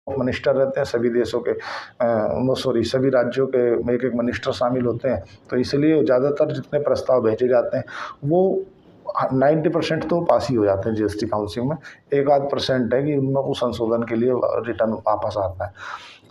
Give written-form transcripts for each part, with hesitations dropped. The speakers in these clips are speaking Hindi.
मिनिस्टर रहते हैं सभी देशों के, सभी राज्यों के एक एक मिनिस्टर शामिल होते हैं, तो इसलिए ज़्यादातर जितने प्रस्ताव भेजे जाते हैं वो 90% तो पास ही हो जाते हैं जीएसटी काउंसिल में। एक आध परसेंट है कि उनमें कुछ संशोधन के लिए रिटर्न वापस आता है।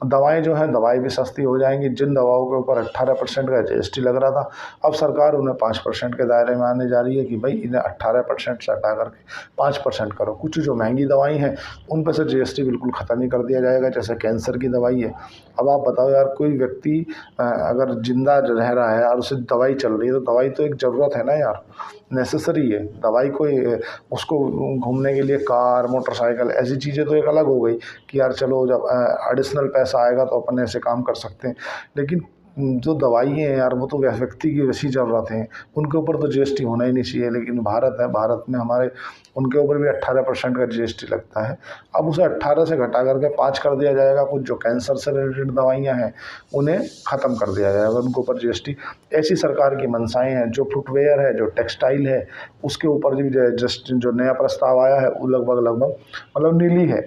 दवाएं जो हैं, दवाएं भी सस्ती हो जाएंगी। जिन दवाओं के ऊपर 18% का जीएसटी लग रहा था, अब सरकार उन्हें 5% के दायरे में आने जा रही है कि भाई इन्हें 18% से हटा करके 5% करो। कुछ जो महंगी दवाई हैं उन पर से जीएसटी बिल्कुल ख़त्म ही कर दिया जाएगा, जैसे कैंसर की दवाई है। अब आप बताओ यार, कोई व्यक्ति अगर जिंदा रह रहा है और उसे दवाई चल रही है, तो दवाई तो एक ज़रूरत है ना यार, नेसेसरी है दवाई। कोई उसको घूमने के लिए कार, मोटरसाइकिल, ऐसी चीज़ें तो एक अलग हो गई कि यार चलो जब एडिशनल पैसा आएगा तो अपन ऐसे काम कर सकते हैं। लेकिन जो दवाई है यार, वो तो व्यक्ति की वैसी ज़रूरत है, उनके ऊपर तो जीएसटी होना ही नहीं चाहिए। लेकिन भारत है, भारत में हमारे उनके ऊपर भी 18% का जीएसटी लगता है। अब उसे 18 से घटा करके 5 कर दिया जाएगा। कुछ जो कैंसर से रिलेटेड दवाइयाँ हैं उन्हें ख़त्म कर दिया जाएगा, उनके ऊपर जीएसटी। ऐसी सरकार की मंशाएं हैं। जो फुटवेयर है, जो टेक्सटाइल है, उसके ऊपर भी जस्ट जो नया प्रस्ताव आया है वो लगभग मतलब नीली है।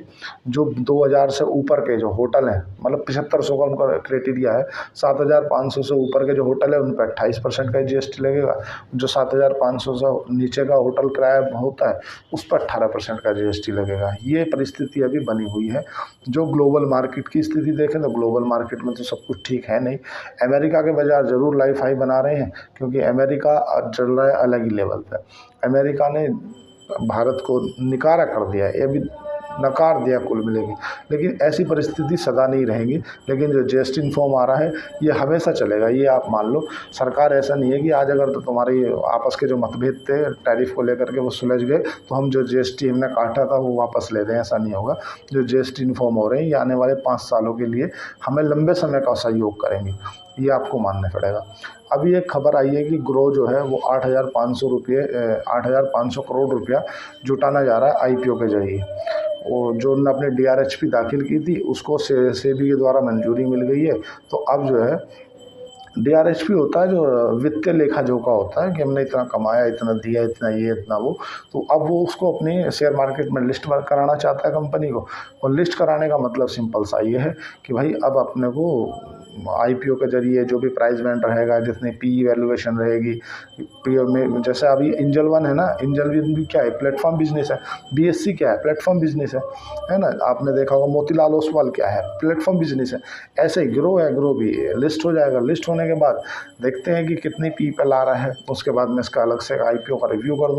जो 2000 से ऊपर के जो होटल हैं, मतलब 7500 का उनका क्राइटेरिया है, 7500 से ऊपर के जो होटल है उन पर 28% का जीएसटी लगेगा। जो 7500 से नीचे का होटल किराया होता है उस पर 18% का जीएसटी लगेगा। ये परिस्थिति अभी बनी हुई है। जो ग्लोबल मार्केट की स्थिति देखें तो ग्लोबल मार्केट में तो सब कुछ ठीक है नहीं। अमेरिका के बाजार ज़रूर लाइफ हाई बना रहे हैं, क्योंकि अमेरिका चल रहा है अलग ही लेवल पर। अमेरिका ने भारत को निकारा कर दिया है, ये भी नकार दिया कुल मिलेगी। लेकिन ऐसी परिस्थिति सदा नहीं रहेगी। लेकिन जो जीएसटी इन्फॉर्म आ रहा है ये हमेशा चलेगा, ये आप मान लो। सरकार ऐसा नहीं है कि आज अगर तो तुम्हारी आपस के जो मतभेद थे टैरिफ को लेकर के वो सुलझ गए तो हम जो जीएसटी हमने काटा था वो वापस ले दें, ऐसा नहीं होगा। जो जीएसटी इन्फॉर्म हो रहे हैं ये आने वाले 5 सालों के लिए हमें लंबे समय का सहयोग करेंगे, ये आपको मानना पड़ेगा। अभी एक खबर आई है कि ग्रो जो है वो 8,500 करोड़ रुपया जुटाना जा रहा है आईपीओ के जरिए। वो जो उन्होंने अपने डीआरएचपी दाखिल की थी उसको सेबी के द्वारा मंजूरी मिल गई है। तो अब जो है डीआरएचपी होता है जो वित्तीय लेखा जोखा होता है कि हमने इतना कमाया, इतना दिया, इतना ये, इतना वो। तो अब वो उसको अपनी शेयर मार्केट में लिस्ट कराना चाहता है कंपनी को। और लिस्ट कराने का मतलब सिंपल सा ये है कि भाई अब अपने को आईपीओ के जरिए जो भी प्राइस बैंड रहेगा, जितनी पी वैल्यूएशन रहेगी, पीओ में जैसे अभी एंजल वन है ना, एंजल वन भी क्या है, प्लेटफॉर्म बिजनेस है। बीएससी क्या है, प्लेटफॉर्म बिजनेस है ना। आपने देखा होगा मोतीलाल ओसवाल क्या है, प्लेटफॉर्म बिजनेस है। ऐसे ही ग्रो है, ग्रो भी लिस्ट हो जाएगा। लिस्ट होने के बाद देखते हैं कि कितनी पी पे ला रहा है, उसके बाद मैं इसका अलग से आईपीओ का रिव्यू कर दूँ।